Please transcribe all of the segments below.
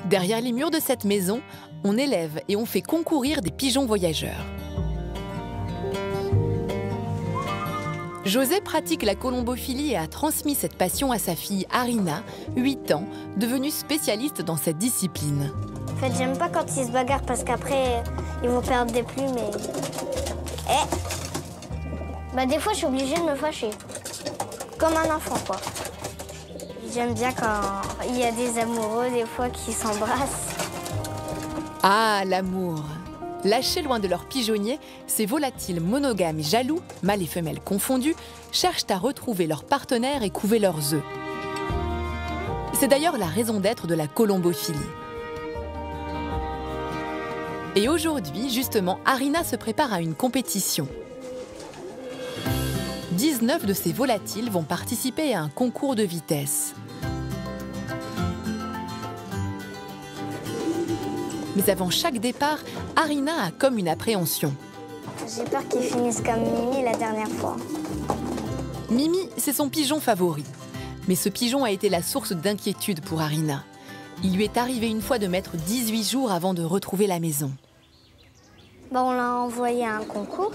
Derrière les murs de cette maison, on élève et on fait concourir des pigeons voyageurs. José pratique la colombophilie et a transmis cette passion à sa fille Arina, 8 ans, devenue spécialiste dans cette discipline. En fait, j'aime pas quand ils se bagarrent parce qu'après, ils vont perdre des plumes des fois, je suis obligée de me fâcher. Comme un enfant, quoi. J'aime bien quand il y a des amoureux, des fois, qui s'embrassent. Ah, l'amour! Lâchés loin de leur pigeonnier, ces volatiles monogames et jaloux, mâles et femelles confondus, cherchent à retrouver leur partenaire et couver leurs œufs. C'est d'ailleurs la raison d'être de la colombophilie. Et aujourd'hui, justement, Arina se prépare à une compétition. 19 de ces volatiles vont participer à un concours de vitesse. Mais avant chaque départ, Arina a comme une appréhension. J'ai peur qu'ils finissent comme Mimi la dernière fois. Mimi, c'est son pigeon favori. Mais ce pigeon a été la source d'inquiétude pour Arina. Il lui est arrivé une fois de mettre 18 jours avant de retrouver la maison. On l'a envoyée à un concours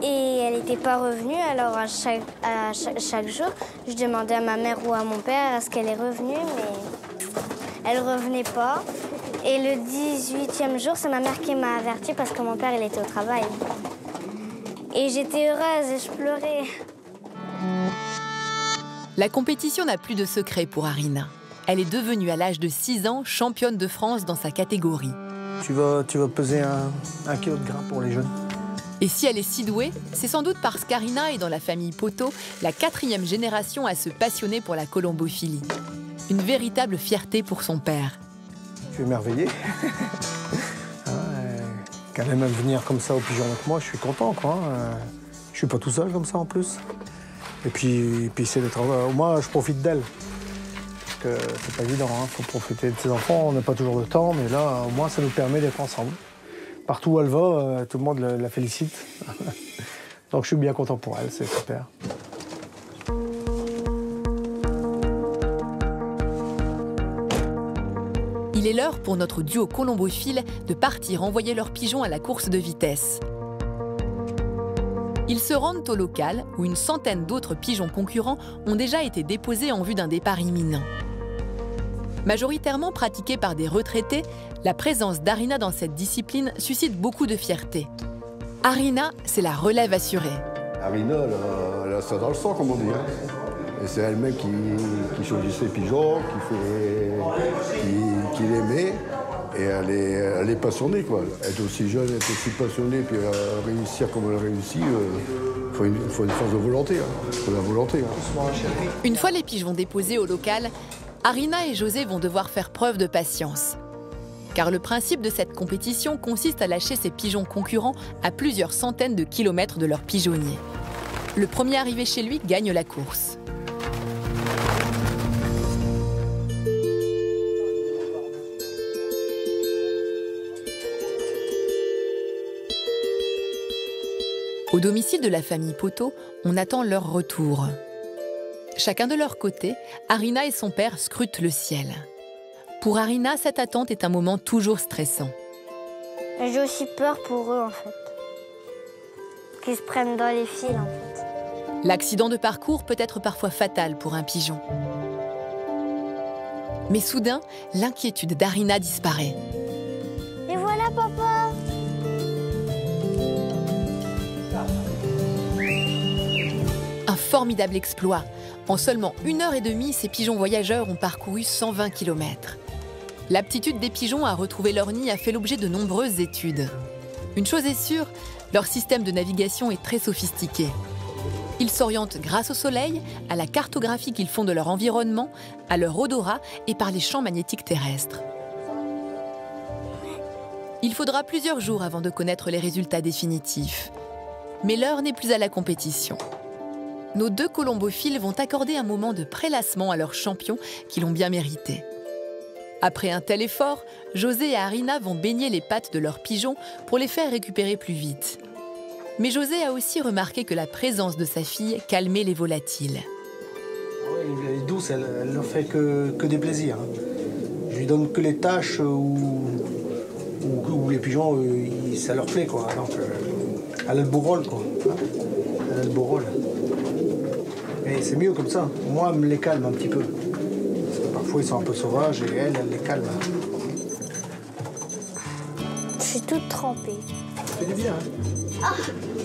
et elle n'était pas revenue. Alors à chaque jour, je demandais à ma mère ou à mon père est-ce qu'elle est revenue, mais elle ne revenait pas. Et le 18e jour, c'est ma mère qui m'a avertie parce que mon père il était au travail. Et j'étais heureuse et je pleurais. La compétition n'a plus de secret pour Arina. Elle est devenue à l'âge de 6 ans championne de France dans sa catégorie. Tu vas peser un kilo de grain pour les jeunes. Et si elle est si douée, c'est sans doute parce qu'Arina est dans la famille Poteau, la 4e génération à se passionner pour la colombophilie. Une véritable fierté pour son père. Je suis émerveillé. Qu'elle aime même venir comme ça au pigeon avec moi, je suis content, quoi. Je suis pas tout seul comme ça en plus. Et puis c'est le travail. Moi, je profite d'elle. Parce que c'est pas évident, il faut profiter de ses enfants. On n'a pas toujours le temps, mais là, au moins, ça nous permet d'être ensemble. Partout où elle va, tout le monde la félicite. Donc je suis bien content pour elle, c'est super. Il est l'heure pour notre duo colombophile de partir envoyer leurs pigeons à la course de vitesse. Ils se rendent au local où une centaine d'autres pigeons concurrents ont déjà été déposés en vue d'un départ imminent. Majoritairement pratiquée par des retraités, la présence d'Arina dans cette discipline suscite beaucoup de fierté. Arina, c'est la relève assurée. Arina, elle a ça dans le sang, comme on dit. Et c'est elle-même qui choisit ses pigeons, qui les met. Et elle est passionnée, quoi. Elle est aussi jeune, elle est aussi passionnée, puis réussir comme elle réussit, il faut une force de volonté. Il faut la volonté. Une fois les pigeons déposés au local, Arina et José vont devoir faire preuve de patience. Car le principe de cette compétition consiste à lâcher ces pigeons concurrents à plusieurs centaines de kilomètres de leur pigeonnier. Le premier arrivé chez lui gagne la course. Au domicile de la famille Poteau, on attend leur retour. Chacun de leur côté, Arina et son père scrutent le ciel. Pour Arina, cette attente est un moment toujours stressant. J'ai aussi peur pour eux, en fait. Qu'ils se prennent dans les fils, en fait. L'accident de parcours peut être parfois fatal pour un pigeon. Mais soudain, l'inquiétude d'Arina disparaît. Et voilà, papa! Un formidable exploit. En seulement 1h30, ces pigeons voyageurs ont parcouru 120 km. L'aptitude des pigeons à retrouver leur nid a fait l'objet de nombreuses études. Une chose est sûre, leur système de navigation est très sophistiqué. Ils s'orientent grâce au soleil, à la cartographie qu'ils font de leur environnement, à leur odorat et par les champs magnétiques terrestres. Il faudra plusieurs jours avant de connaître les résultats définitifs. Mais l'heure n'est plus à la compétition. Nos deux colombophiles vont accorder un moment de prélassement à leurs champions qui l'ont bien mérité. Après un tel effort, José et Arina vont baigner les pattes de leurs pigeons pour les faire récupérer plus vite. Mais José a aussi remarqué que la présence de sa fille calmait les volatiles. Elle est douce, elle ne fait que des plaisirs. lui donne que les tâches où les pigeons, ça leur plaît, quoi. Donc, elle a le beau rôle, quoi. Elle a le beau rôle. Mais c'est mieux comme ça. Moi, elle me les calme un petit peu. Parce que parfois, ils sont un peu sauvages et elle les calme. Je suis toute trempée. Ça fait du bien, hein.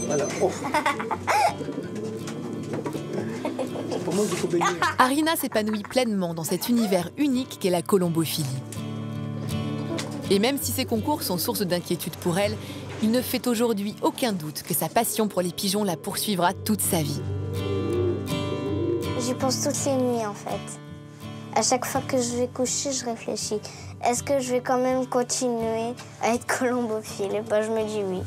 Voilà. Oh. C'est pour moi qu'il faut baigner. Arina s'épanouit pleinement dans cet univers unique qu'est la colombophilie. Et même si ces concours sont source d'inquiétude pour elle, il ne fait aujourd'hui aucun doute que sa passion pour les pigeons la poursuivra toute sa vie. J'y pense toutes les nuits, en fait. À chaque fois que je vais coucher, je réfléchis. Est-ce que je vais quand même continuer à être colombophile? Et ben, je me dis oui.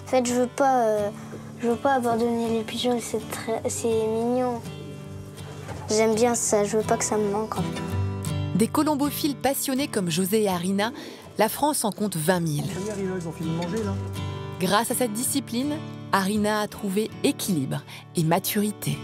En fait, je veux pas abandonner les pigeons, c'est mignon. J'aime bien ça, je veux pas que ça me manque. En fait. Des colombophiles passionnés comme José et Arina, la France en compte 20 000. Ils ont fini de manger, là. Grâce à cette discipline, Arina a trouvé équilibre et maturité.